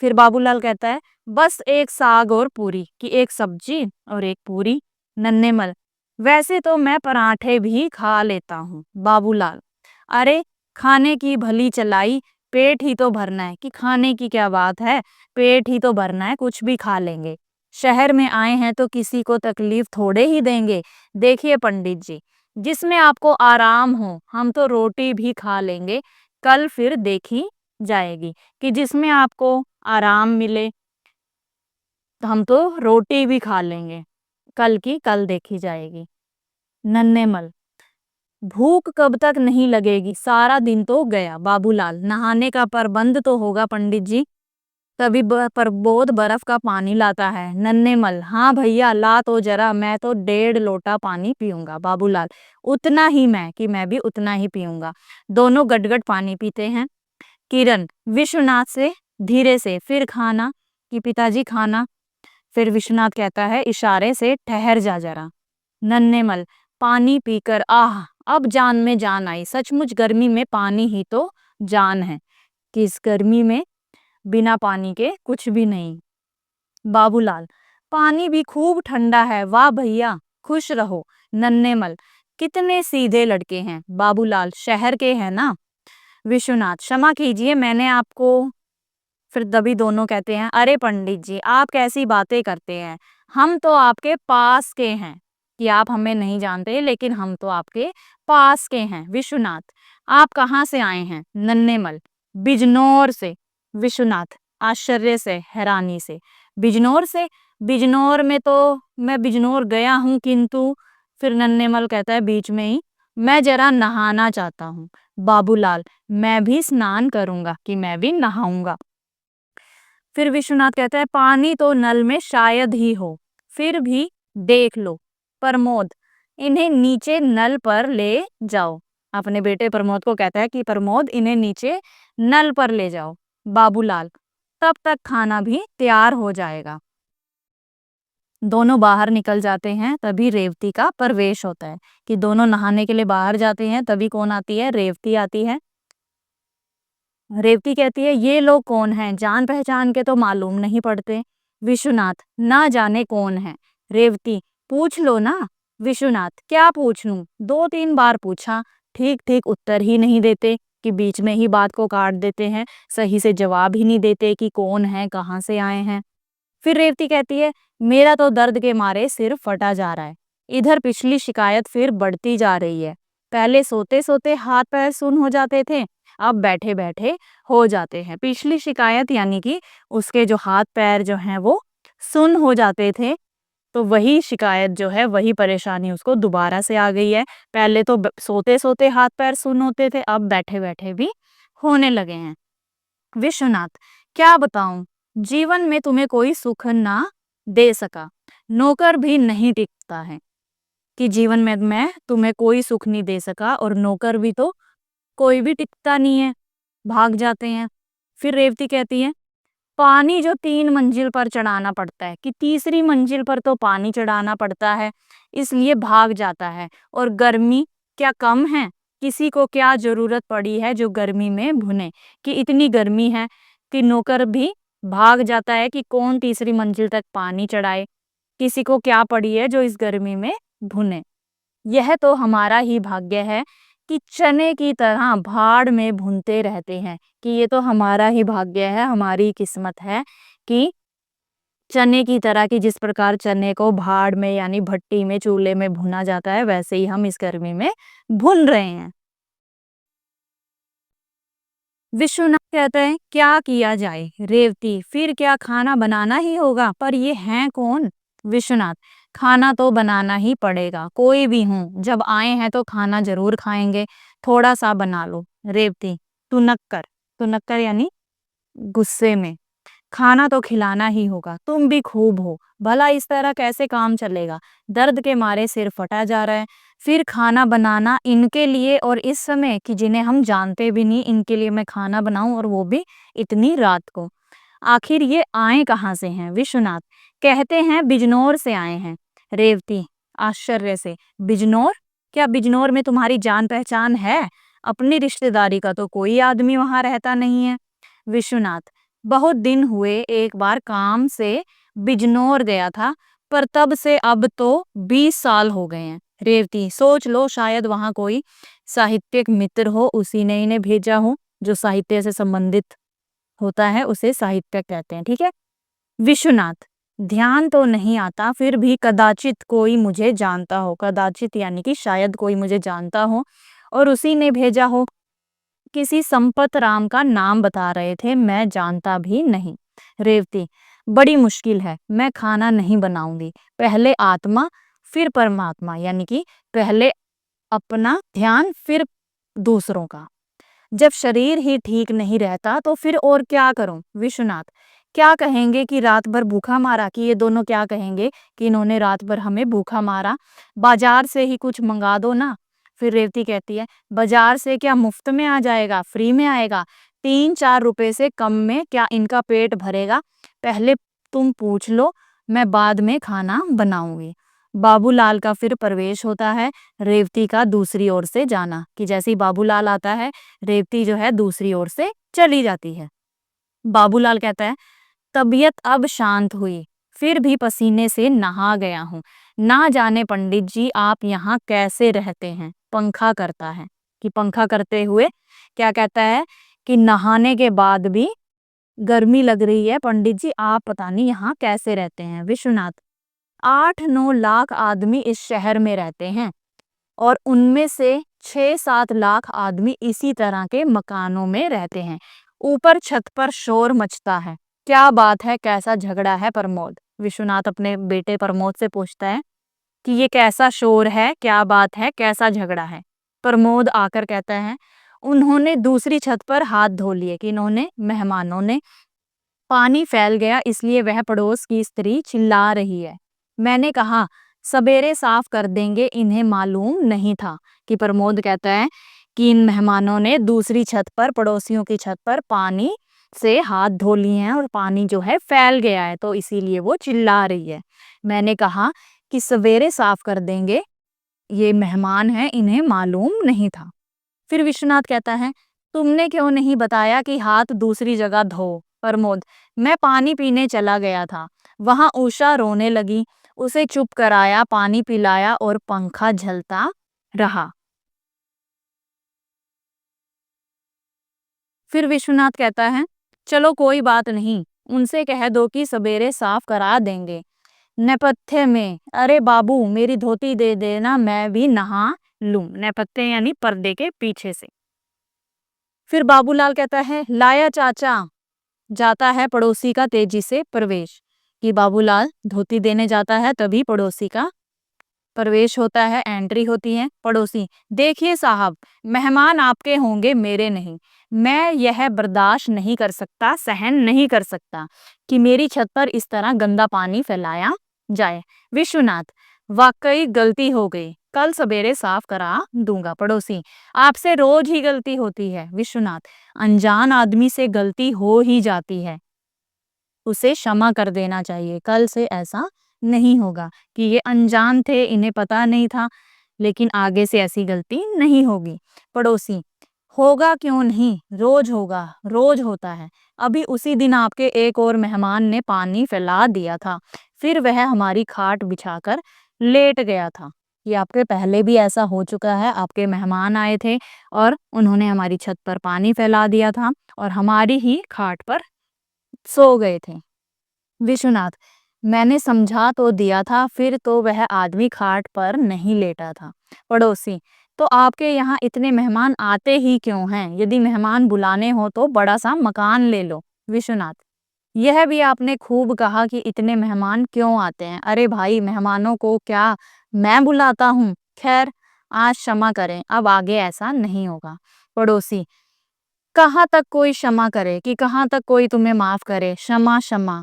फिर बाबूलाल कहता है, बस एक साग और पूरी। कि एक सब्जी और एक पूरी। नन्हेमल, वैसे तो मैं पराठे भी खा लेता हूँ। बाबूलाल, अरे खाने की भली चलाई, पेट ही तो भरना है, कि खाने की क्या बात है, पेट ही तो भरना है, कुछ भी खा लेंगे। शहर में आए हैं तो किसी को तकलीफ थोड़े ही देंगे। देखिए पंडित जी, जिसमें आपको आराम हो, हम तो रोटी भी खा लेंगे, कल फिर देखी जाएगी। कि जिसमें आपको आराम मिले, तो हम तो रोटी भी खा लेंगे, कल की कल देखी जाएगी। नन्हे मल, भूख कब तक नहीं लगेगी, सारा दिन तो गया। बाबूलाल, नहाने का प्रबंध तो होगा पंडित जी, तभी प्रबोध बर्फ का पानी लाता है। नन्हे मल, हाँ भैया ला तो जरा, मैं तो 1.5 लोटा पानी पीऊंगा। बाबूलाल, उतना ही मैं, कि मैं भी उतना ही पीऊंगा। दोनों गटगट पानी पीते हैं। किरण, विश्वनाथ से धीरे से, फिर खाना, कि पिताजी खाना। फिर विश्वनाथ कहता है इशारे से, ठहर जा जरा। नन्हेमल, पानी पीकर आह, अब जान में जान आई, सचमुच गर्मी में पानी ही तो जान है, कि इस गर्मी में बिना पानी के कुछ भी नहीं। बाबूलाल, पानी भी खूब ठंडा है, वाह भैया, खुश रहो। नन्हेमल, कितने सीधे लड़के हैं। बाबूलाल, शहर के हैं ना। विश्वनाथ, क्षमा कीजिए मैंने आपको। फिर तभी दोनों कहते हैं, अरे पंडित जी आप कैसी बातें करते हैं, हम तो आपके पास के हैं, कि आप हमें नहीं जानते लेकिन हम तो आपके पास के हैं। विश्वनाथ, आप कहाँ से आए हैं। नन्हेमल, बिजनौर से। विश्वनाथ, आश्चर्य से, हैरानी से, बिजनौर से, बिजनौर में तो मैं बिजनौर गया हूँ, किंतु। फिर नन्हेमल कहता है बीच में ही, मैं जरा नहाना चाहता हूँ। बाबूलाल, मैं भी स्नान करूंगा, कि मैं भी नहाऊंगा। फिर विश्वनाथ कहता है पानी तो नल में शायद ही हो, फिर भी देख लो। प्रमोद, इन्हें नीचे नल पर ले जाओ। अपने बेटे प्रमोद को कहता है कि प्रमोद इन्हें नीचे नल पर ले जाओ। बाबूलाल, तब तक खाना भी तैयार हो जाएगा। दोनों बाहर निकल जाते हैं, तभी रेवती का प्रवेश होता है। कि दोनों नहाने के लिए बाहर जाते हैं, तभी कौन आती है, रेवती आती है। रेवती कहती है ये लोग कौन हैं, जान पहचान के तो मालूम नहीं पड़ते। विश्वनाथ, ना जाने कौन है। रेवती, पूछ लो ना। विश्वनाथ, क्या पूछ लूं, 2-3 बार पूछा, ठीक ठीक उत्तर ही नहीं देते, कि बीच में ही बात को काट देते हैं, सही से जवाब ही नहीं देते कि कौन है, कहाँ से आए हैं। फिर रेवती कहती है मेरा तो दर्द के मारे सिर फटा जा रहा है, इधर पिछली शिकायत फिर बढ़ती जा रही है। पहले सोते सोते हाथ पैर सुन्न हो जाते थे, अब बैठे बैठे हो जाते हैं। पिछली शिकायत यानी कि उसके जो हाथ पैर जो हैं वो सुन्न हो जाते थे, तो वही शिकायत जो है, वही परेशानी उसको दोबारा से आ गई है। पहले तो सोते सोते हाथ पैर सुन्न होते थे, अब बैठे बैठे भी होने लगे हैं। विश्वनाथ, क्या बताऊं, जीवन में तुम्हें कोई सुख ना दे सका, नौकर भी नहीं टिकता है। कि जीवन में मैं तुम्हें कोई सुख नहीं दे सका, और नौकर भी तो कोई भी टिकता नहीं है, भाग जाते हैं। फिर रेवती कहती है पानी जो 3 मंजिल पर चढ़ाना पड़ता है, कि तीसरी मंजिल पर तो पानी चढ़ाना पड़ता है, इसलिए भाग जाता है। और गर्मी क्या कम है, किसी को क्या जरूरत पड़ी है जो गर्मी में भुने, कि इतनी गर्मी है कि नौकर भी भाग जाता है, कि कौन तीसरी मंजिल तक पानी चढ़ाए, किसी को क्या पड़ी है जो इस गर्मी में भुने। यह तो हमारा ही भाग्य है कि चने की तरह भाड़ में भूनते रहते हैं, कि ये तो हमारा ही भाग्य है, हमारी किस्मत है, कि चने की तरह, की जिस प्रकार चने को भाड़ में यानी भट्टी में, चूल्हे में भुना जाता है, वैसे ही हम इस गर्मी में भुन रहे हैं। विश्वनाथ कहते हैं क्या किया जाए। रेवती, फिर क्या खाना बनाना ही होगा, पर ये हैं कौन। विश्वनाथ, खाना तो बनाना ही पड़ेगा, कोई भी हूँ, जब आए हैं तो खाना जरूर खाएंगे, थोड़ा सा बना लो। रेवती, तुनक्कर, तुनक्कर यानी गुस्से में, खाना तो खिलाना ही होगा, तुम भी खूब हो, भला इस तरह कैसे काम चलेगा, दर्द के मारे सिर फटा जा रहा है, फिर खाना बनाना इनके लिए, और इस समय कि जिन्हें हम जानते भी नहीं, इनके लिए मैं खाना बनाऊं, और वो भी इतनी रात को। आखिर ये आए कहाँ से हैं। विश्वनाथ, कहते हैं बिजनौर से आए हैं। रेवती, आश्चर्य से, बिजनौर, क्या बिजनौर में तुम्हारी जान पहचान है, अपनी रिश्तेदारी का तो कोई आदमी वहां रहता नहीं है। विश्वनाथ, बहुत दिन हुए, एक बार काम से बिजनौर गया था, पर तब से अब तो 20 साल हो गए हैं। रेवती, सोच लो शायद वहां कोई साहित्यिक मित्र हो, उसी ने इन्हें भेजा हो। जो साहित्य से संबंधित होता है उसे साहित्य कहते हैं। ठीक है। विश्वनाथ, ध्यान तो नहीं आता, फिर भी कदाचित कोई मुझे जानता हो। कदाचित यानी कि शायद कोई मुझे जानता हो और उसी ने भेजा हो। किसी संपत राम का नाम बता रहे थे, मैं जानता भी नहीं। रेवती, बड़ी मुश्किल है, मैं खाना नहीं बनाऊंगी। पहले आत्मा फिर परमात्मा, यानी कि पहले अपना ध्यान फिर दूसरों का। जब शरीर ही ठीक नहीं रहता तो फिर और क्या करूं। विश्वनाथ, क्या कहेंगे कि रात भर भूखा मारा, कि ये दोनों क्या कहेंगे कि इन्होंने रात भर हमें भूखा मारा, बाजार से ही कुछ मंगा दो ना। फिर रेवती कहती है, बाजार से क्या मुफ्त में आ जाएगा, फ्री में आएगा? 3-4 रुपए से कम में क्या इनका पेट भरेगा? पहले तुम पूछ लो, मैं बाद में खाना बनाऊंगी। बाबूलाल का फिर प्रवेश होता है, रेवती का दूसरी ओर से जाना, कि जैसे ही बाबूलाल आता है रेवती जो है दूसरी ओर से चली जाती है। बाबूलाल कहता है, तबीयत अब शांत हुई, फिर भी पसीने से नहा गया हूँ। ना जाने पंडित जी आप यहाँ कैसे रहते हैं। पंखा करता है, कि पंखा करते हुए क्या कहता है कि नहाने के बाद भी गर्मी लग रही है, पंडित जी आप पता नहीं यहाँ कैसे रहते हैं। विश्वनाथ, 8-9 लाख आदमी इस शहर में रहते हैं और उनमें से 6-7 लाख आदमी इसी तरह के मकानों में रहते हैं। ऊपर छत पर शोर मचता है, क्या बात है, कैसा झगड़ा है। प्रमोद, विश्वनाथ अपने बेटे प्रमोद से पूछता है कि ये कैसा शोर है, क्या बात है, कैसा झगड़ा है। प्रमोद आकर कहता है, उन्होंने दूसरी छत पर हाथ धो लिए, कि इन्होंने मेहमानों ने। पानी फैल गया इसलिए वह पड़ोस की स्त्री चिल्ला रही है। मैंने कहा सवेरे साफ कर देंगे, इन्हें मालूम नहीं था। कि प्रमोद कहता है कि इन मेहमानों ने दूसरी छत पर, पड़ोसियों की छत पर पानी से हाथ धो लिए हैं और पानी जो है फैल गया है, तो इसीलिए वो चिल्ला रही है। मैंने कहा कि सवेरे साफ कर देंगे, ये मेहमान हैं, इन्हें मालूम नहीं था। फिर विश्वनाथ कहता है, तुमने क्यों नहीं बताया कि हाथ दूसरी जगह धो। प्रमोद, मैं पानी पीने चला गया था, वहां उषा रोने लगी, उसे चुप कराया, पानी पिलाया और पंखा झलता रहा। फिर विश्वनाथ कहता है, चलो कोई बात नहीं, उनसे कह दो कि सवेरे साफ करा देंगे। नेपथ्य में, अरे बाबू मेरी धोती दे देना, मैं भी नहा लूं। नेपथ्य यानी पर्दे के पीछे से। फिर बाबूलाल कहता है, लाया चाचा। जाता है पड़ोसी का तेजी से प्रवेश। कि बाबूलाल धोती देने जाता है, तभी पड़ोसी का प्रवेश होता है, एंट्री होती है। पड़ोसी, देखिए साहब, मेहमान आपके होंगे, मेरे नहीं। मैं यह बर्दाश्त नहीं कर सकता, सहन नहीं कर सकता कि मेरी छत पर इस तरह गंदा पानी फैलाया जाए। विश्वनाथ, वाकई गलती हो गई, कल सवेरे साफ करा दूंगा। पड़ोसी, आपसे रोज ही गलती होती है। विश्वनाथ, अनजान आदमी से गलती हो ही जाती है, उसे क्षमा कर देना चाहिए, कल से ऐसा नहीं होगा। कि ये अनजान थे, इन्हें पता नहीं था, लेकिन आगे से ऐसी गलती नहीं होगी। पड़ोसी, होगा क्यों नहीं, रोज होगा, रोज होता है। अभी उसी दिन आपके एक और मेहमान ने पानी फैला दिया था, फिर वह हमारी खाट बिछाकर लेट गया था। ये आपके पहले भी ऐसा हो चुका है, आपके मेहमान आए थे और उन्होंने हमारी छत पर पानी फैला दिया था और हमारी ही खाट पर सो गए थे। विश्वनाथ, मैंने समझा तो दिया था, फिर तो वह आदमी खाट पर नहीं लेटा था। पड़ोसी, तो आपके यहाँ इतने मेहमान आते ही क्यों हैं? यदि मेहमान बुलाने हो तो बड़ा सा मकान ले लो। विश्वनाथ, यह भी आपने खूब कहा कि इतने मेहमान क्यों आते हैं। अरे भाई, मेहमानों को क्या मैं बुलाता हूँ? खैर, आज क्षमा करें, अब आगे ऐसा नहीं होगा। पड़ोसी, कहाँ तक कोई क्षमा करे, कि कहाँ तक कोई तुम्हें माफ करे? क्षमा क्षमा,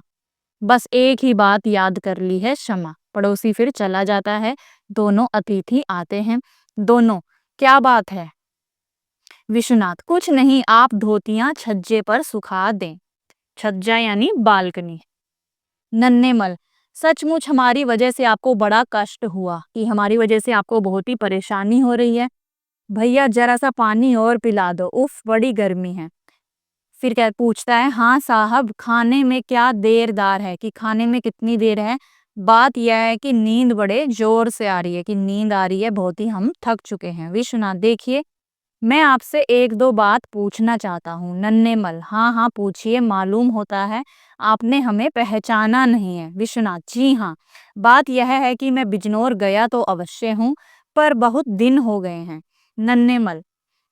बस एक ही बात याद कर ली है, क्षमा। पड़ोसी फिर चला जाता है। दोनों अतिथि आते हैं। दोनों, क्या बात है? विश्वनाथ, कुछ नहीं, आप धोतियां छज्जे पर सुखा दें। छज्जा यानी बालकनी। नन्हेमल, सचमुच हमारी वजह से आपको बड़ा कष्ट हुआ, कि हमारी वजह से आपको बहुत ही परेशानी हो रही है। भैया जरा सा पानी और पिला दो, उफ बड़ी गर्मी है। फिर क्या पूछता है, हाँ साहब, खाने में क्या देरदार है, कि खाने में कितनी देर है? बात यह है कि नींद बड़े जोर से आ रही है, कि नींद आ रही है बहुत ही, हम थक चुके हैं। विश्वनाथ, देखिए मैं आपसे एक दो बात पूछना चाहता हूँ। नन्हेमल, हाँ हाँ पूछिए, मालूम होता है आपने हमें पहचाना नहीं है। विश्वनाथ, जी हाँ, बात यह है कि मैं बिजनौर गया तो अवश्य हूँ, पर बहुत दिन हो गए हैं। नन्हेमल,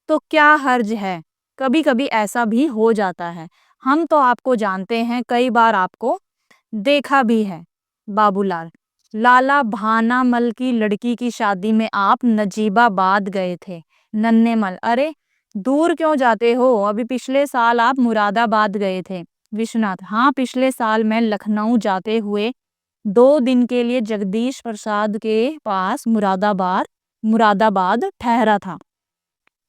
तो क्या हर्ज है, कभी कभी ऐसा भी हो जाता है। हम तो आपको जानते हैं, कई बार आपको देखा भी है। बाबूलाल, लाला भानामल की लड़की की शादी में आप नजीबाबाद गए थे। नन्हेमल, अरे दूर क्यों जाते हो, अभी पिछले साल आप मुरादाबाद गए थे। विश्वनाथ, हाँ पिछले साल मैं लखनऊ जाते हुए 2 दिन के लिए जगदीश प्रसाद के पास मुरादाबाद मुरादाबाद ठहरा था।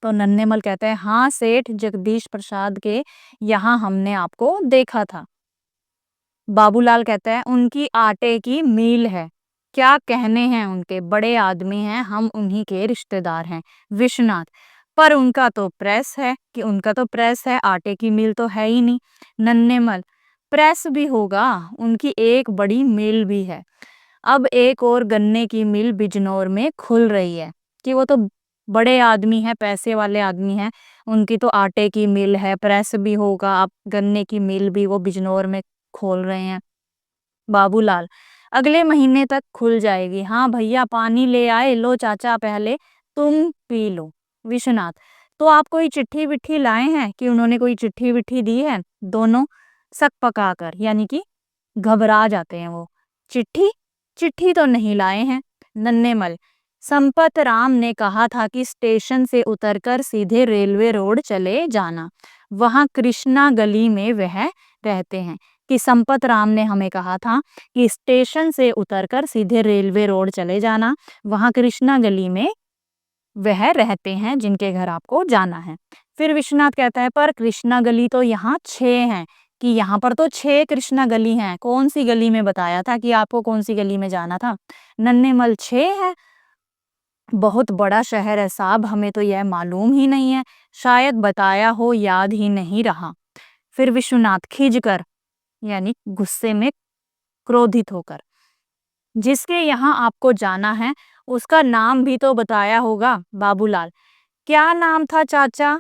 तो नन्हेमल कहते हैं, हाँ सेठ जगदीश प्रसाद के यहाँ हमने आपको देखा था। बाबूलाल कहता है, उनकी आटे की मील है, क्या कहने हैं उनके, बड़े आदमी हैं, हम उन्हीं के रिश्तेदार हैं। विश्वनाथ, पर उनका तो प्रेस है, कि उनका तो प्रेस है, आटे की मील तो है ही नहीं। नन्हेमल, प्रेस भी होगा, उनकी एक बड़ी मिल भी है। अब एक और गन्ने की मिल बिजनौर में खुल रही है, कि वो तो बड़े आदमी हैं, पैसे वाले आदमी हैं, उनकी तो आटे की मिल है, प्रेस भी होगा, अब गन्ने की मिल भी वो बिजनौर में खोल रहे हैं। बाबूलाल, अगले महीने तक खुल जाएगी। हाँ भैया पानी ले आए, लो चाचा पहले तुम पी लो। विश्वनाथ, तो आप कोई चिट्ठी विट्ठी लाए हैं, कि उन्होंने कोई चिट्ठी विट्ठी दी है। दोनों सक पकाकर, यानी कि घबरा जाते हैं वो। चिट्ठी, चिट्ठी तो नहीं लाए हैं। नन्हेमल, संपत राम ने कहा था कि स्टेशन से उतरकर सीधे रेलवे रोड चले जाना, वहां कृष्णा गली में वह रहते हैं। कि संपत राम ने हमें कहा था कि स्टेशन से उतरकर सीधे रेलवे रोड चले जाना, वहां कृष्णा गली में वह रहते हैं, जिनके घर आपको जाना है। फिर विश्वनाथ कहता है, पर कृष्णा गली तो यहाँ 6 हैं, कि यहाँ पर तो 6 कृष्णा गली हैं, कौन सी गली में बताया था, कि आपको कौन सी गली में जाना था। नन्हेमल, 6 है, बहुत बड़ा शहर है साहब, हमें तो यह मालूम ही नहीं है, शायद बताया हो, याद ही नहीं रहा। फिर विश्वनाथ खिंच कर, यानी गुस्से में, क्रोधित होकर, जिसके यहाँ आपको जाना है उसका नाम भी तो बताया होगा। बाबूलाल, क्या नाम था चाचा,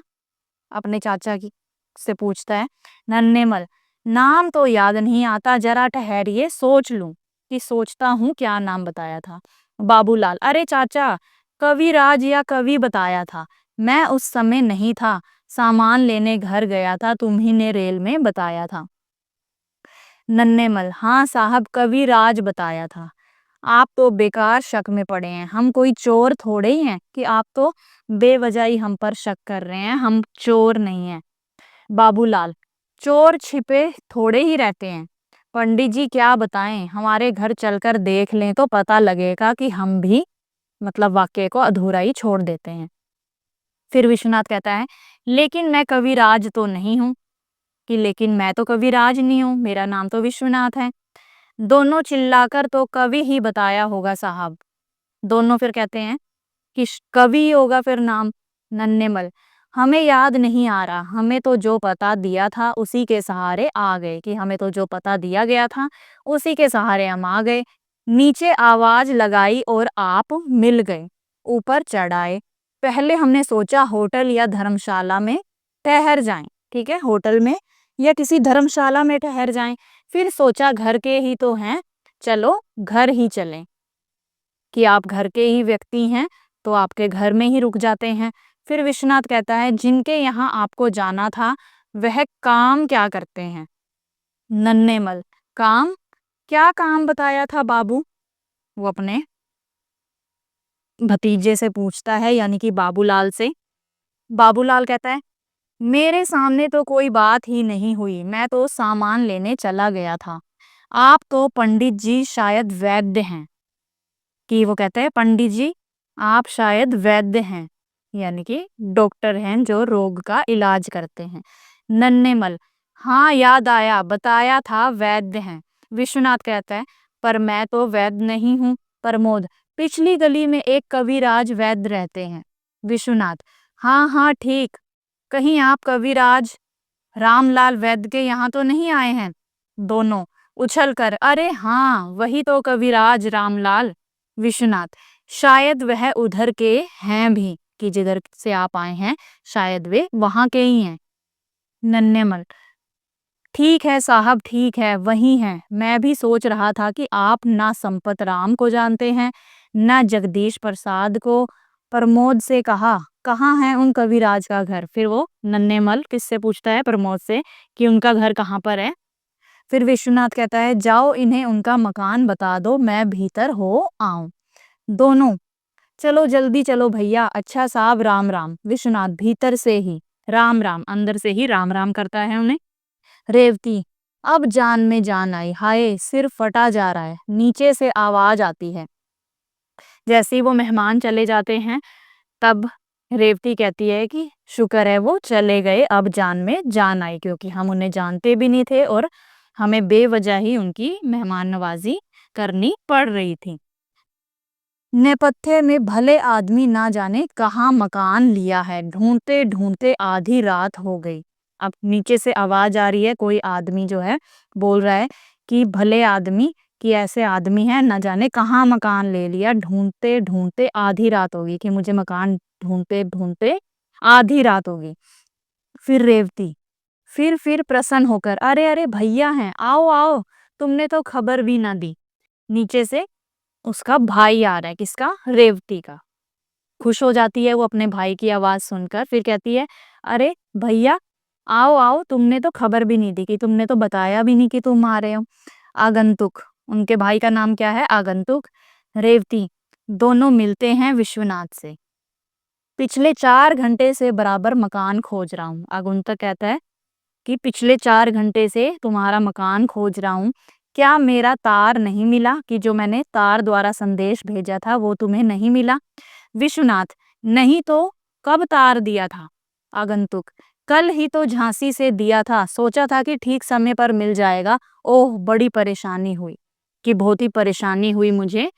अपने चाचा की से पूछता है। नन्हेमल, नाम तो याद नहीं आता, जरा ठहरिए सोच लूं, कि सोचता हूँ क्या नाम बताया था। बाबूलाल, अरे चाचा, कविराज या कवि बताया था, मैं उस समय नहीं था, सामान लेने घर गया था, तुम्ही ने रेल में बताया था। नन्हेमल, हाँ साहब कविराज बताया था। आप तो बेकार शक में पड़े हैं, हम कोई चोर थोड़े ही हैं, कि आप तो बेवजह ही हम पर शक कर रहे हैं, हम चोर नहीं हैं। बाबूलाल, चोर छिपे थोड़े ही रहते हैं, पंडित जी क्या बताएं, हमारे घर चलकर देख लें तो पता लगेगा कि हम भी मतलब वाक्य को अधूरा ही छोड़ देते हैं। फिर विश्वनाथ कहता है, लेकिन मैं कविराज तो नहीं हूँ, कि लेकिन मैं तो कविराज नहीं हूँ, मेरा नाम तो विश्वनाथ है। दोनों चिल्लाकर, तो कवि ही बताया होगा साहब। दोनों फिर कहते हैं कि कवि होगा फिर नाम। नन्हेमल, हमें याद नहीं आ रहा, हमें तो जो पता दिया था उसी के सहारे आ गए, कि हमें तो जो पता दिया गया था उसी के सहारे हम आ गए। नीचे आवाज लगाई और आप मिल गए, ऊपर चढ़ाए। पहले हमने सोचा होटल या धर्मशाला में ठहर जाएं, ठीक है, होटल में या किसी धर्मशाला में ठहर जाएं। फिर सोचा घर के ही तो हैं, चलो घर ही चलें, कि आप घर के ही व्यक्ति हैं तो आपके घर में ही रुक जाते हैं। फिर विश्वनाथ कहता है, जिनके यहाँ आपको जाना था वह काम क्या करते हैं। नन्हेमल, काम, क्या काम बताया था बाबू, वो अपने भतीजे से पूछता है, यानी कि बाबूलाल से। बाबूलाल कहता है, मेरे सामने तो कोई बात ही नहीं हुई, मैं तो सामान लेने चला गया था। आप तो पंडित जी शायद वैद्य हैं, कि वो कहते हैं पंडित जी आप शायद वैद्य हैं, यानी कि डॉक्टर हैं जो रोग का इलाज करते हैं। नन्हेमल, हाँ याद आया, बताया था वैद्य हैं। विश्वनाथ कहता है, पर मैं तो वैद्य नहीं हूँ। प्रमोद, पिछली गली में एक कविराज वैद्य रहते हैं। विश्वनाथ, हाँ हाँ ठीक, कहीं आप कविराज रामलाल वैद्य के यहाँ तो नहीं आए हैं। दोनों उछल कर, अरे हाँ वही तो कविराज रामलाल। विश्वनाथ, शायद वह उधर के हैं भी, की जिधर से आप आए हैं शायद वे वहां के ही हैं। नन्हेमल, ठीक है साहब, ठीक है, वही हैं। मैं भी सोच रहा था कि आप ना संपत राम को जानते हैं ना जगदीश प्रसाद को। प्रमोद से कहा, कहाँ है उन कविराज का घर? फिर वो नन्हेमल किससे पूछता है? प्रमोद से, कि उनका घर कहाँ पर है। फिर विश्वनाथ कहता है, जाओ इन्हें उनका मकान बता दो, मैं भीतर हो आऊं। दोनों, चलो जल्दी चलो भैया। अच्छा साहब, राम राम। विश्वनाथ भीतर से ही राम राम, अंदर से ही राम राम करता है उन्हें। रेवती, अब जान में जान आई, हाय सिर फटा जा रहा है। नीचे से आवाज आती है। जैसे ही वो मेहमान चले जाते हैं तब रेवती कहती है कि शुक्र है वो चले गए, अब जान में जान आई, क्योंकि हम उन्हें जानते भी नहीं थे और हमें बेवजह ही उनकी मेहमान नवाजी करनी पड़ रही थी। नेपथ्य में भले आदमी ना जाने कहाँ मकान लिया है, ढूंढते ढूंढते आधी रात हो गई। अब नीचे से आवाज आ रही है, कोई आदमी जो है बोल रहा है कि भले आदमी, कि ऐसे आदमी है न जाने कहाँ मकान ले लिया, ढूंढते ढूंढते आधी रात होगी, कि मुझे मकान ढूंढते ढूंढते आधी रात होगी। फिर रेवती, फिर प्रसन्न होकर, अरे अरे भैया हैं, आओ आओ, तुमने तो खबर भी ना दी। नीचे से उसका भाई आ रहा है, किसका? रेवती का। खुश हो जाती है वो अपने भाई की आवाज सुनकर। फिर कहती है, अरे भैया आओ आओ, तुमने तो खबर भी नहीं दी, कि तुमने तो बताया भी नहीं कि तुम आ रहे हो। आगंतुक, उनके भाई का नाम क्या है? आगंतुक। रेवती, दोनों मिलते हैं विश्वनाथ से। पिछले 4 घंटे से बराबर मकान खोज रहा हूँ। आगंतुक कहता है कि पिछले 4 घंटे से तुम्हारा मकान खोज रहा हूँ। क्या मेरा तार नहीं मिला, कि जो मैंने तार द्वारा संदेश भेजा था वो तुम्हें नहीं मिला? विश्वनाथ, नहीं तो कब तार दिया था? आगंतुक, कल ही तो झांसी से दिया था, सोचा था कि ठीक समय पर मिल जाएगा। ओह बड़ी परेशानी हुई, कि बहुत ही परेशानी हुई मुझे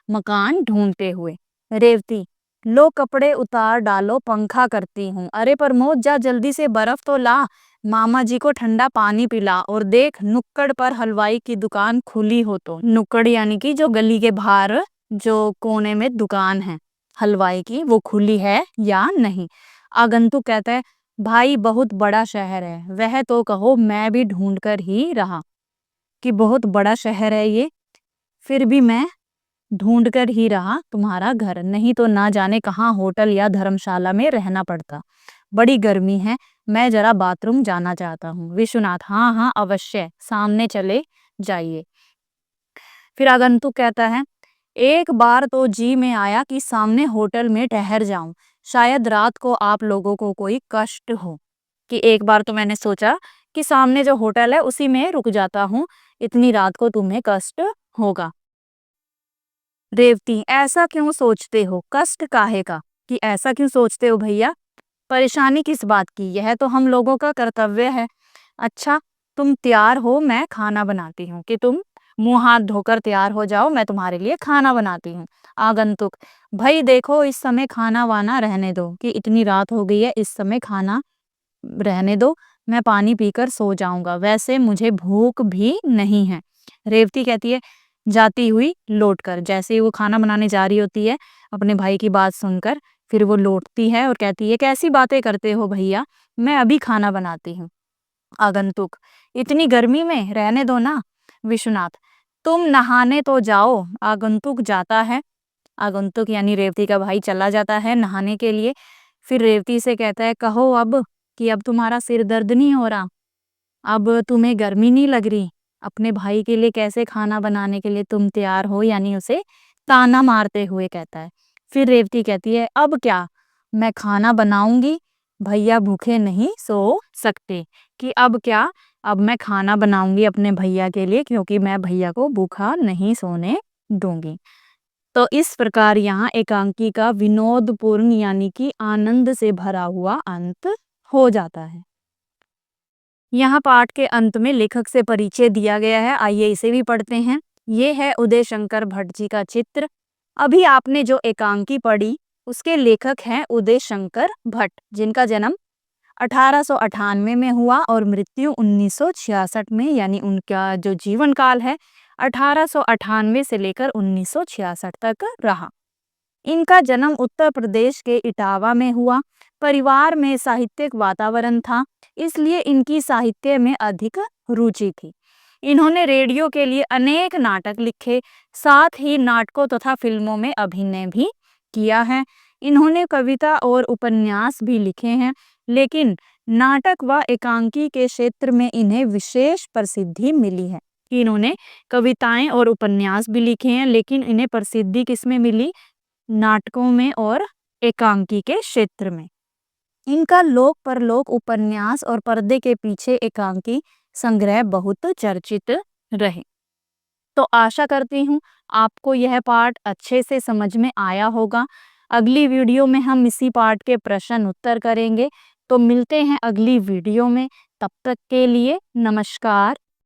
मकान ढूंढते हुए। रेवती, लो कपड़े उतार डालो, पंखा करती हूँ। अरे प्रमोद, जा जल्दी से बर्फ तो ला, मामा जी को ठंडा पानी पिला, और देख नुक्कड़ पर हलवाई की दुकान खुली हो तो। नुक्कड़ यानी कि जो गली के बाहर जो कोने में दुकान है हलवाई की, वो खुली है या नहीं। आगंतुक कहता है, भाई बहुत बड़ा शहर है, वह तो कहो, मैं भी ढूंढ कर ही रहा, कि बहुत बड़ा शहर है ये, फिर भी मैं ढूंढ कर ही रहा तुम्हारा घर, नहीं तो ना जाने कहाँ होटल या धर्मशाला में रहना पड़ता। बड़ी गर्मी है, मैं जरा बाथरूम जाना चाहता हूँ। विश्वनाथ, हाँ हाँ अवश्य, सामने चले जाइए। फिर आगंतुक कहता है, एक बार तो जी में आया कि सामने होटल में ठहर जाऊं, शायद रात को आप लोगों को कोई कष्ट हो। कि एक बार तो मैंने सोचा कि सामने जो होटल है उसी में रुक जाता हूँ, इतनी रात को तुम्हें कष्ट होगा। रेवती, ऐसा क्यों सोचते हो? कष्ट काहे का? कि ऐसा क्यों सोचते हो भैया? परेशानी किस बात की? यह तो हम लोगों का कर्तव्य है। अच्छा, तुम तैयार हो, मैं खाना बनाती हूँ, कि तुम मुंह हाथ धोकर तैयार हो जाओ, मैं तुम्हारे लिए खाना बनाती हूँ। आगंतुक, भाई देखो इस समय खाना वाना रहने दो, कि इतनी रात हो गई है, इस समय खाना रहने दो, मैं पानी पीकर सो जाऊंगा, वैसे मुझे भूख भी नहीं है। रेवती कहती है, जाती हुई लौटकर, जैसे ही वो खाना बनाने जा रही होती है अपने भाई की बात सुनकर, फिर वो लौटती है और कहती है, कैसी बातें करते हो भैया, मैं अभी खाना बनाती हूँ। आगंतुक, इतनी गर्मी में रहने दो ना। विश्वनाथ, तुम नहाने तो जाओ। आगंतुक जाता है, आगंतुक यानी रेवती का भाई चला जाता है नहाने के लिए। फिर रेवती से कहता है, कहो अब, कि अब तुम्हारा सिर दर्द नहीं हो रहा, अब तुम्हें गर्मी नहीं लग रही, अपने भाई के लिए कैसे खाना बनाने के लिए तुम तैयार हो, यानी उसे ताना मारते हुए कहता है। फिर रेवती कहती है, अब क्या, मैं खाना बनाऊंगी, भैया भूखे नहीं सो सकते। कि अब क्या, अब मैं खाना बनाऊंगी अपने भैया के लिए, क्योंकि मैं भैया को भूखा नहीं सोने दूंगी। तो इस प्रकार यहाँ एकांकी का विनोदपूर्ण यानी कि आनंद से भरा हुआ अंत हो जाता है। यहाँ पाठ के अंत में लेखक से परिचय दिया गया है, आइए इसे भी पढ़ते हैं। ये है उदय शंकर भट्ट जी का चित्र। अभी आपने जो एकांकी पढ़ी उसके लेखक हैं उदय शंकर भट्ट, जिनका जन्म 1898 में हुआ और मृत्यु 1966 में, यानी उनका जो जीवन काल है 1898 से लेकर 1966 तक रहा। इनका जन्म उत्तर प्रदेश के इटावा में हुआ। परिवार में साहित्यिक वातावरण था, इसलिए इनकी साहित्य में अधिक रुचि थी। इन्होंने रेडियो के लिए अनेक नाटक लिखे, साथ ही नाटकों तथा फिल्मों में अभिनय भी किया है। इन्होंने कविता और उपन्यास भी लिखे हैं, लेकिन नाटक व एकांकी के क्षेत्र में इन्हें विशेष प्रसिद्धि मिली है। इन्होंने कविताएं और उपन्यास भी लिखे हैं, लेकिन इन्हें प्रसिद्धि किसमें मिली? नाटकों में और एकांकी के क्षेत्र में। इनका लोक परलोक उपन्यास और पर्दे के पीछे एकांकी संग्रह बहुत चर्चित रहे। तो आशा करती हूँ आपको यह पाठ अच्छे से समझ में आया होगा। अगली वीडियो में हम इसी पाठ के प्रश्न उत्तर करेंगे। तो मिलते हैं अगली वीडियो में। तब तक के लिए नमस्कार।